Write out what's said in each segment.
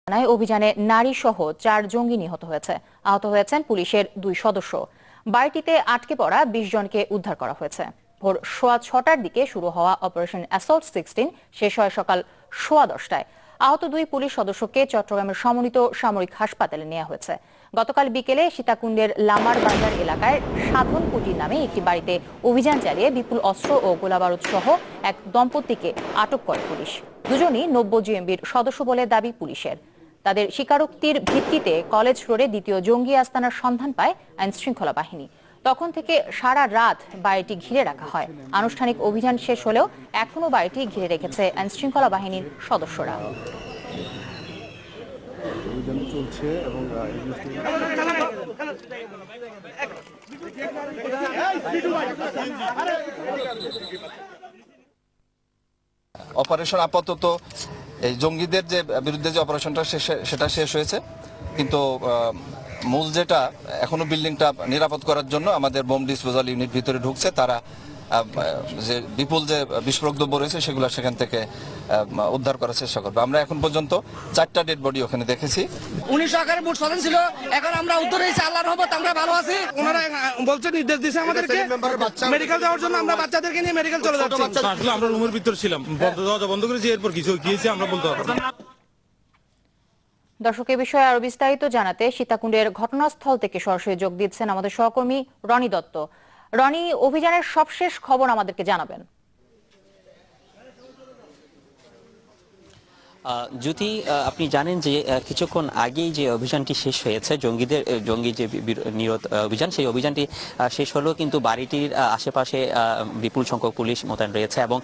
অভিযানে নারী সহ 4 জঙ্গি নিহত হয়েছে। আহত হয়েছেন পুলিশের 2 সদস্য। বাড়িটিতে আটকে পড়া 20 জনকে উদ্ধার করা হয়েছে। ভোর 6:15টার দিকে শুরু হওয়া অপারেশন অ্যাসল্ট 16 শেষ হয় সকাল 10:15টায়। আহত 2 পুলিশ সদস্যকে চট্টগ্রামের সমন্বিত সামরিক হাসপাতালে নেওয়া হয়েছে। গতকাল বিকেলে সীতাকুণ্ডের লামার বাজার এলাকায় সাধনকুটি নামে একটি বাড়িতে অভিযান চালিয়ে বিপুল অস্ত্র ও গোলাবারুদ সহ এক দম্পতিকে আটক করে পুলিশ। দুজনই 90 জিএমবির সদস্য বলে দাবি পুলিশের। তাদের স্বীকারোক্তির ভিত্তিতে কলেজ রোডে দ্বিতীয় জঙ্গি আস্তানার সন্ধান পায় আইন শৃঙ্খলা বাহিনী। তখন থেকে সারা রাত বাড়িটি ঘিরে রাখা হয়। আনুষ্ঠানিক অভিযান শেষ হলেও এখনো বাড়িটি ঘিরে রেখেছে আইন শৃঙ্খলা বাহিনীর সদস্যরা। অপারেশন আপাতত এই জঙ্গিদের যে বিরুদ্ধে যে অপারেশনটা সেটা শেষ হয়েছে, কিন্তু মূল যেটা এখনো বিল্ডিংটা নিরাপদ করার জন্য আমাদের বোম ডিসপোজাল ইউনিট ভিতরে ঢুকছে। তারা যে বিপুল যে বিস্ফোরক দ্রব্য রয়েছে সেগুলো সেখান থেকে উদ্ধার করার চেষ্টা করবে। আমরা এখন পর্যন্ত 4টা ডেড বডি ওখানে দেখেছি। 19 আকারে মোট স্বাধীন ছিল, এখন আমরা উদ্ধার হয়েছি, আল্লাহর রহমত আমরা ভালো আছি। ওনারা বলছে, নির্দেশ দিয়েছে আমাদেরকে মেডিকেল যাওয়ার জন্য। আমরা বাচ্চাদেরকে নিয়ে মেডিকেল চলে যাচ্ছি। আসলে আমরা রুমের ভিতরে ছিলাম, দরজা বন্ধ করেছি, এরপর কিছু গিয়েছে আমরা বলতে পারবো না। দর্শক, এ বিষয়ে আরো বিস্তারিত জানাতে সীতাকুণ্ডের ঘটনাস্থল থেকে সরাসরি যোগ দিচ্ছেন আমাদের সহকর্মী রনি দত্ত। রনি, অভিযানের সবশেষ খবর আমাদেরকে জানাবেন। যদি আপনি জানেন যে কিছুক্ষণ আগেই যে অভিযানটি শেষ হয়েছে, জঙ্গি যে নিরোধ অভিযান, সেই অভিযানটি শেষ হলেও কিন্তু বাড়িটির আশেপাশে বিপুল সংখ্যক পুলিশ মোতায়েন রয়েছে এবং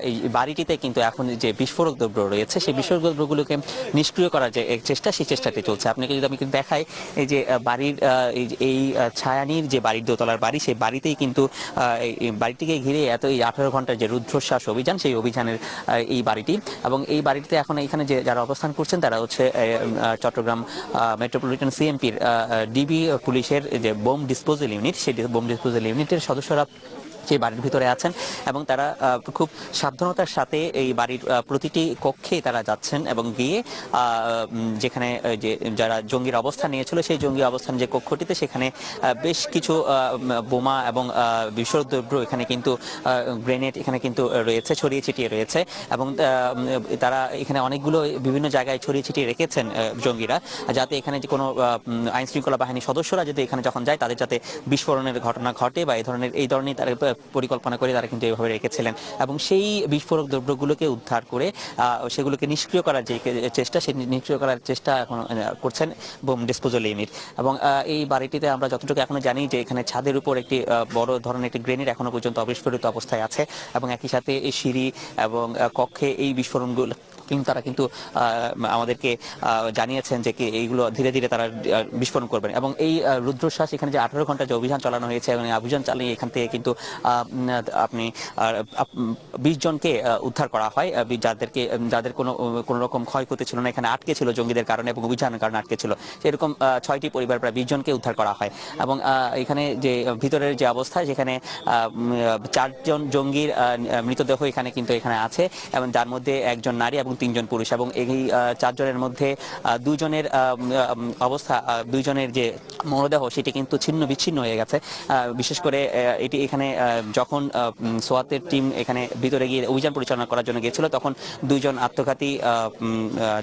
এই বাড়িটিতে কিন্তু এখন যে বিস্ফোরক দ্রব্য রয়েছে সেই বিস্ফোরক দ্রব্যগুলোকে নিষ্ক্রিয় করার যে চেষ্টা, সেই চেষ্টাটি চলছে। আপনাকে যদি আমি দেখাই, এই যে বাড়ির এই ছায়ানির যে বাড়ির দোতলার বাড়ি, সেই বাড়িতেই কিন্তু বাড়িটিকে ঘিরে এই 18 ঘন্টার যে রুদ্ধশ্বাস অভিযান, সেই অভিযানের এই বাড়িটি। এবং এই বাড়িটিতে এখন এখানে যে যারা অবস্থান করছেন তারা হচ্ছে চট্টগ্রাম মেট্রোপলিটন সিএমপির ডিবি পুলিশের যে বোম ডিসপোজাল ইউনিট, সেই বোম ডিসপোজাল ইউনিটের সদস্যরা সেই বাড়ির ভিতরে আছেন এবং তারা খুব সাবধানতার সাথে এই বাড়ির প্রতিটি কক্ষে তারা যাচ্ছেন এবং গিয়ে যেখানে যে যারা জঙ্গির অবস্থান নিয়েছিল সেই জঙ্গি অবস্থান যে কক্ষটিতে, সেখানে বেশ কিছু বোমা এবং বিস্ফোরক দ্রব্য, এখানে কিন্তু গ্রেনেড এখানে কিন্তু রয়েছে, ছড়িয়ে ছিটিয়ে রয়েছে এবং তারা এখানে অনেকগুলো বিভিন্ন জায়গায় ছড়িয়ে ছিটিয়ে রেখেছেন জঙ্গিরা, যাতে এখানে যে কোনো আইন শৃঙ্খলা বাহিনীর সদস্যরা যদি এখানে যখন যায় তাদের যাতে বিস্ফোরণের ঘটনা ঘটে বা এই ধরনের তারা পরিকল্পনা করে তারা কিন্তু এইভাবে রেখেছিলেন। এবং সেই বিস্ফোরক দ্রব্যগুলোকে উদ্ধার করে সেগুলোকে নিষ্ক্রিয় করার যে চেষ্টা, সেই নিষ্ক্রিয় করার চেষ্টা এখন করছেন বোম ডিসপোজাল ইউনিট। এবং এই বাড়িটিতে আমরা যতটুকু এখনো জানি যে এখানে ছাদের উপর একটি বড় ধরনের একটি গ্রেনেড এখনো পর্যন্ত অবিস্ফোরিত অবস্থায় আছে এবং একই সাথে এই সিঁড়ি এবং কক্ষে এই বিস্ফোরণগুলো কিন্তু তারা কিন্তু আমাদেরকে জানিয়েছেন যে এইগুলো ধীরে ধীরে তারা বিস্ফোরণ করবেন। এবং এই রুদ্রশ্বাস এখানে যে 18 ঘন্টা যে অভিযান চালানো হয়েছে এবং এই অভিযান চালিয়ে এখান থেকে কিন্তু আপনি 20 জনকে উদ্ধার করা হয়, যাদের কোনো রকম ক্ষয়ক্ষতি ছিল না, এখানে আটকে ছিল জঙ্গিদের কারণে এবং অভিযানের কারণে আটকে ছিল, সেরকম 6টি পরিবার প্রায় 20 জনকে উদ্ধার করা হয়। এবং এখানে যে ভিতরের যে অবস্থা, সেখানে 4 জন জঙ্গির মৃতদেহ এখানে কিন্তু এখানে আছে এবং যার মধ্যে একজন নারী এবং 3 জন পুরুষ। এবং এই 4 জনের মধ্যে 2 জনের অবস্থা, 2 জনের যে মরদেহ সেটি কিন্তু ছিন্ন বিচ্ছিন্ন হয়ে গেছে। বিশেষ করে এটি এখানে যখন সোয়াতের টিম এখানে ভিতরে গিয়ে অভিযান পরিচালনা করার জন্য গিয়েছিল, তখন 2 জন আত্মঘাতী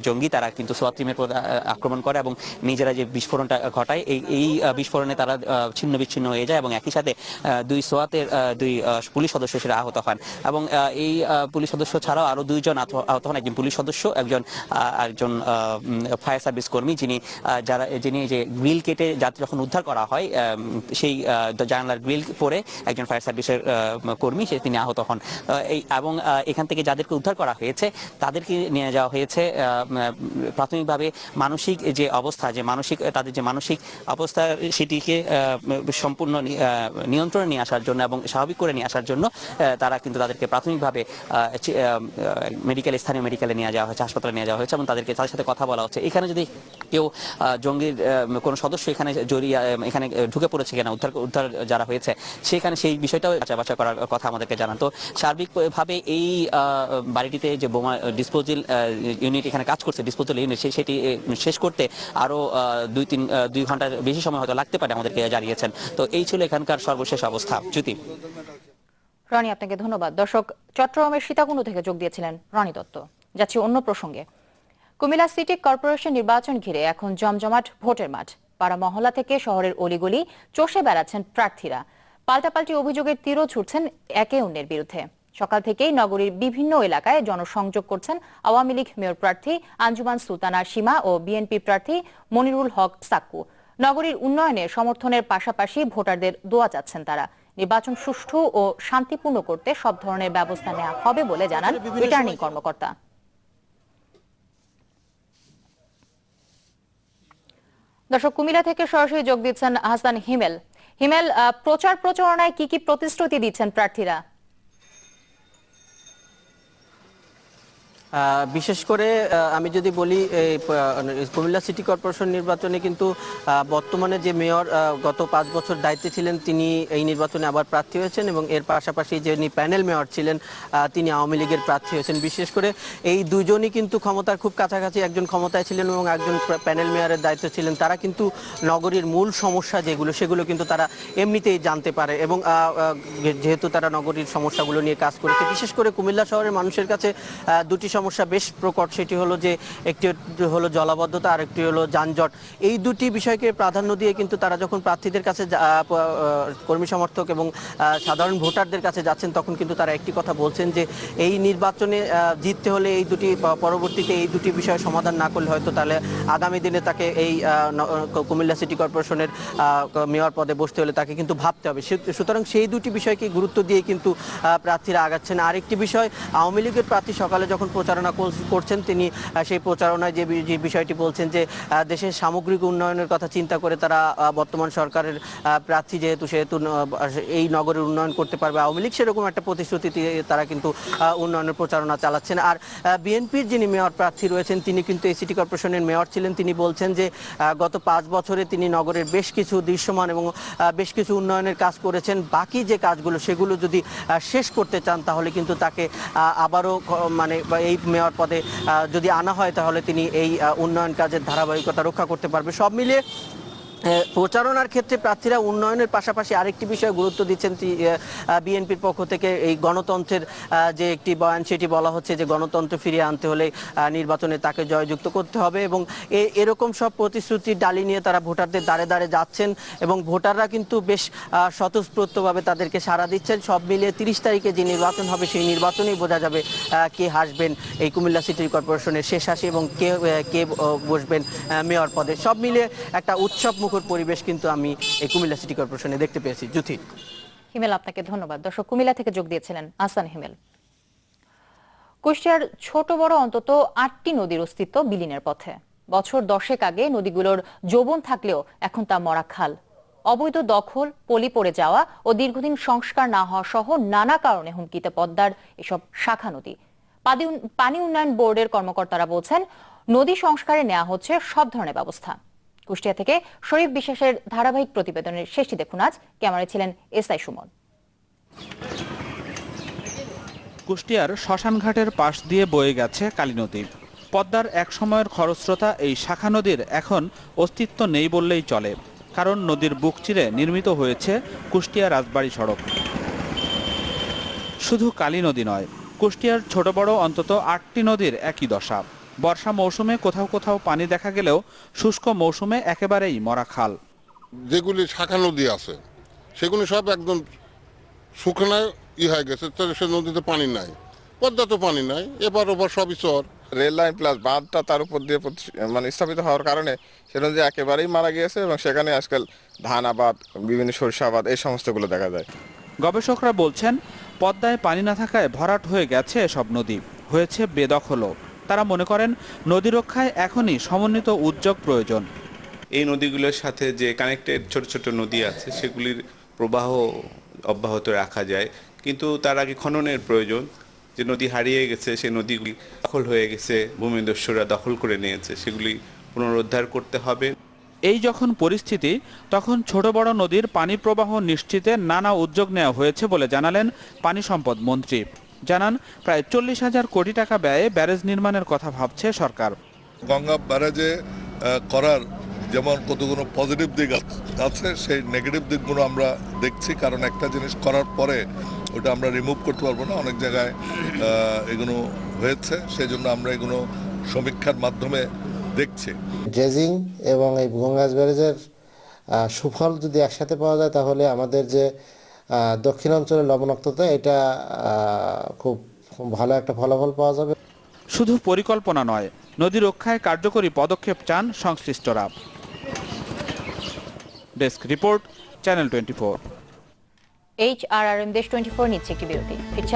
জঙ্গি তারা কিন্তু সোয়াত টিমের উপর আক্রমণ করে এবং নিজেরা যে বিস্ফোরণটা ঘটায়, এই বিস্ফোরণে তারা ছিন্ন বিচ্ছিন্ন হয়ে যায় এবং একই সাথে 2 সোয়াতের 2 পুলিশ সদস্য সেটা আহত হন। এবং এই পুলিশ সদস্য ছাড়াও আরো 2 জন আহত হন, একজন পুলিশ সদস্য, একজন ফায়ার সার্ভিস কর্মী, যিনি যে গ্রিল কেটে যখন উদ্ধার করা হয় সেই জানালার গ্রিল পরে একজন ফায়ার সার্ভিসের কর্মী তিনি আহত হন। এবং এখান থেকে যাদেরকে উদ্ধার করা হয়েছে তাদেরকে নিয়ে যাওয়া হয়েছে প্রাথমিকভাবে মানসিক যে অবস্থা, তাদের যে মানসিক অবস্থা সেটিকে সম্পূর্ণ নিয়ন্ত্রণে নিয়ে আসার জন্য এবং স্বাভাবিক করে নিয়ে আসার জন্য তারা কিন্তু তাদেরকে প্রাথমিকভাবে স্থানীয় মেডিকেলে মেডিকেলে নিয়ে যাওয়া হয়েছে, হাসপাতালে নিয়ে যাওয়া হয়েছে এবং তাদের সাথে কথা বলা হচ্ছে। এখানে যদি কেউ জঙ্গির কোনো সদস্য এখানে জড়িয়ে এখানে ঢুকে পড়েছে কিনা, উদ্ধার যারা হয়েছে সেখানে সেই বিষয়টাও বাছাই করার কথা আমাদেরকে জানান। তো সার্বিকভাবে এই বাড়িটিতে যে বোমা ডিসপোজাল ইউনিট এখানে কাজ করছে, ডিসপোজাল ইউনিট সেটি শেষ করতে আরো 2 ঘন্টার বেশি সময় হয়তো লাগতে পারে আমাদেরকে জানিয়েছেন। তো এই ছিল এখানকার সর্বশেষ অবস্থা। জ্যোতি। রনি, আপনাকে ধন্যবাদ। দর্শক, চট্টগ্রামের সীতাকুণ্ড থেকে যোগ দিয়েছিলেন রনি দত্ত। যাচ্ছি অন্য প্রসঙ্গে। কুমিল্লা সিটি কর্পোরেশন নির্বাচন ঘিরে এখন জমজমাট ভোটের মাঠ। পাড়া মহল্লা থেকে শহরের অলিগলি চষে বেড়াচ্ছেন প্রার্থীরা। পাল্টাপাল্টি অভিযোগের তীরও ছুটছেন একে অন্যের বিরুদ্ধে। সকাল থেকেই নগরীর বিভিন্ন এলাকায় জনসংযোগ করছেন আওয়ামী লীগ মেয়র প্রার্থী আঞ্জুমান সুলতানা সীমা ও বিএনপি প্রার্থী মনিরুল হক সাক্কু। নগরীর উন্নয়নে সমর্থনের পাশাপাশি ভোটারদের দোয়া চাচ্ছেন তারা। নির্বাচন সুষ্ঠু ও শান্তিপূর্ণ করতে সব ধরনের ব্যবস্থা নেওয়া হবে বলে জানান রিটার্নিং কর্মকর্তা। দর্শক, কুমিল্লা থেকে সরাসরি যোগ দিচ্ছেন হাসান হিমেল। হিমেল, প্রচারণায় কি কি প্রতিশ্রুতি দিচ্ছেন প্রার্থীরা? বিশেষ করে আমি যদি বলি কুমিল্লা সিটি কর্পোরেশন নির্বাচনে কিন্তু বর্তমানে যে মেয়র গত 5 বছর দায়িত্বে ছিলেন তিনি এই নির্বাচনে আবার প্রার্থী হয়েছেন এবং এর পাশাপাশি যিনি প্যানেল মেয়র ছিলেন তিনি আওয়ামী লীগের প্রার্থী হয়েছেন। বিশেষ করে এই দুজনই কিন্তু ক্ষমতার খুব কাছাকাছি, একজন ক্ষমতায় ছিলেন এবং একজন প্যানেল মেয়রের দায়িত্ব ছিলেন। তারা কিন্তু নগরীর মূল সমস্যা সেগুলো কিন্তু তারা এমনিতেই জানতে পারে এবং যেহেতু তারা নগরীর সমস্যাগুলো নিয়ে কাজ করেছে। বিশেষ করে কুমিল্লা শহরের মানুষের কাছে দুটি সমস্যা বেশ প্রকট। সেটি হলো যে একটি হলো জলাবদ্ধতা আর একটি হলো যানজট। এই দুটি বিষয়কে প্রাধান্য দিয়ে কিন্তু তারা যখন প্রার্থীদের কাছে কর্মী সমর্থক এবং সাধারণ ভোটারদের কাছে যাচ্ছেন তখন কিন্তু তারা একটি কথা বলছেন যে এই নির্বাচনে জিততে হলে এই দুটি পরবর্তীতে এই দুটি বিষয় সমাধান না করলে হয়তো তাহলে আগামী দিনে তাকে এই কুমিল্লা সিটি কর্পোরেশনের মেয়র পদে বসতে হলে তাকে কিন্তু ভাবতে হবে। সুতরাং সেই দুটি বিষয়কে গুরুত্ব দিয়ে কিন্তু প্রার্থীরা আগাচ্ছেন। আরেকটি বিষয়, আওয়ামী লীগের প্রার্থী সকালে যখন প্রচারণা করছেন তিনি সেই প্রচারণায় যে বিষয়টি বলছেন যে দেশের সামগ্রিক উন্নয়নের কথা চিন্তা করে তারা বর্তমান সরকারের প্রার্থী যেহেতু এই নগরের উন্নয়ন করতে পারবে আওয়ামী লীগ, সেরকম একটা প্রতিশ্রুতি দিয়ে তারা কিন্তু উন্নয়নের প্রচারণা চালাচ্ছেন। আর বিএনপির যিনি মেয়র প্রার্থী রয়েছেন তিনি কিন্তু এই সিটি কর্পোরেশনের মেয়র ছিলেন। তিনি বলছেন যে গত 5 বছরে তিনি নগরের বেশ কিছু দৃশ্যমান এবং বেশ কিছু উন্নয়নের কাজ করেছেন। বাকি যে কাজগুলো সেগুলো যদি শেষ করতে চান তাহলে কিন্তু তাকে আবারও মানে এই মেয়র পদে যদি আনা হয় তাহলে তিনি এই উন্নয়ন কাজের ধারাবাহিকতা রক্ষা করতে পারবে। সব মিলিয়ে প্রচারণার ক্ষেত্রে প্রার্থীরা উন্নয়নের পাশাপাশি আরেকটি বিষয় গুরুত্ব দিচ্ছেন। বিএনপির পক্ষ থেকে এই গণতন্ত্রের যে একটি বয়ান সেটি বলা হচ্ছে যে গণতন্ত্র ফিরিয়ে আনতে হলে নির্বাচনে তাকে জয়যুক্ত করতে হবে এবং এরকম সব প্রতিশ্রুতির ডালি নিয়ে তারা ভোটারদের দ্বারে দ্বারে যাচ্ছেন এবং ভোটাররা কিন্তু বেশ স্বতঃস্ফূর্তভাবে তাদেরকে সাড়া দিচ্ছেন। সব মিলিয়ে 30 তারিখে যে নির্বাচন হবে সেই নির্বাচনেই বোঝা যাবে কে হাসবেন এই কুমিল্লা সিটি কর্পোরেশনের শেষ হাসি এবং কে বসবেন মেয়র পদে। সব মিলিয়ে একটা উৎসব পরিবেশ কিন্তু আমি এই কুমিল্লা সিটি কর্পোরেশনে দেখতে পেয়েছি। জ্যোতি। হিমেল, আপনাকে ধন্যবাদ। দর্শক, কুমিল্লা থেকে যোগ দিয়েছিলেন হাসান হিমেল। কুষ্টিয়ার ছোট বড় অন্তত 8টি নদীর অস্তিত্ব বিলীনের পথে। বছর 10 আগে নদীগুলোর যৌবন থাকলেও এখন তা মরা খাল। অবৈধ দখল, পলি পড়ে যাওয়া ও দীর্ঘদিন সংস্কার না হওয়া সহ নানা কারণে হুমকিতে পদ্মার এসব শাখা নদী। পানি উন্নয়ন বোর্ডের কর্মকর্তারা বলছেন নদী সংস্কারে নেওয়া হচ্ছে সব ধরনের ব্যবস্থা। কুষ্টিয়া থেকে শরীফ বিশ্বাসের ধারাবাহিক প্রতিবেদনের শেষটি দেখুন আজ। ক্যামেরায় ছিলেন এসআই সুমন। কুষ্টিয়ার শ্মশানঘাটের পাশ দিয়ে বয়ে গেছে কালী নদী। পদ্মার এক সময়ের খরস্রোতা এই শাখা নদীর এখন অস্তিত্ব নেই বললেই চলে, কারণ নদীর বুক চিরে নির্মিত হয়েছে কুষ্টিয়া রাজবাড়ী সড়ক। শুধু কালী নদী নয়, কুষ্টিয়ার ছোট বড় অন্তত 8টি নদীর একই দশা। বর্ষা মৌসুমে কোথাও কোথাও পানি দেখা গেলেও শুষ্ক মৌসুমে একেবারেই মরা খাল। যেগুলি শাখা নদী আছে সেগুলি সব একদম শুকনায় হয়ে গেছে, সে নদীতে পানি নাই, পদ্মা তো পানি নাই, এবার ওপর সবই চর। রেল লাইন প্লাস বাঁধটা তার উপর দিয়ে মানে স্থাপিত হওয়ার কারণে সে নদী একেবারেই মারা গিয়েছে এবং সেখানে আজকাল ধান আবাদ, বিভিন্ন সরিষা আবাদ এই সমস্তগুলো দেখা যায়। গবেষকরা বলছেন পদ্মায় পানি না থাকায় ভরাট হয়ে গেছে এসব নদী, হয়েছে বেদখলও। তারা মনে করেন নদী রক্ষায় এখনই সমন্বিত উদ্যোগ প্রয়োজন। এই নদীগুলোর সাথে যে কানেক্টেড ছোট ছোট নদী আছে সেগুলির প্রবাহ অব্যাহত রাখা যায়, কিন্তু তার আগে খননের প্রয়োজন। যে নদী হারিয়ে গেছে, সেই নদীগুলি দখল হয়ে গেছে, ভূমিদস্যুরা দখল করে নিয়েছে, সেগুলি পুনরুদ্ধার করতে হবে। এই যখন পরিস্থিতি, তখন ছোট বড় নদীর পানি প্রবাহ নিশ্চিতে নানা উদ্যোগ নেওয়া হয়েছে বলে জানালেন পানি সম্পদ মন্ত্রী। জানান, প্রায় 40,000 কোটি টাকা ব্যয়ে ব্যারেজ নির্মাণের কথা ভাবছে সরকার। গঙ্গা ব্যারেজে করার যেমন কতগুলো পজিটিভ দিক আছে, সেই নেগেটিভ দিকগুলো আমরা দেখছি, কারণ একটা জিনিস করার পরে ওটা আমরা রিমুভ করতে পারবো না। অনেক জায়গায় এগুলো হয়েছে, সেই জন্য আমরা এগুলো সমীক্ষার মাধ্যমে দেখছি। ড্রেজিং এবং এই গঙ্গাজ ব্যারেজের সুফল যদি একসাথে পাওয়া যায়, তাহলে আমাদের যে দক্ষিণাঞ্চলের লবণাক্ততা, এটা খুব ভালো একটা ফলাফল পাওয়া যাবে। শুধু পরিকল্পনা নয়, নদী রক্ষায় কার্যকরী পদক্ষেপ চান সংশ্লিষ্টরা। Desk report, channel 24। HRRM দেশ 24 নিচ্ছে একটি বিরতি। ফিরছে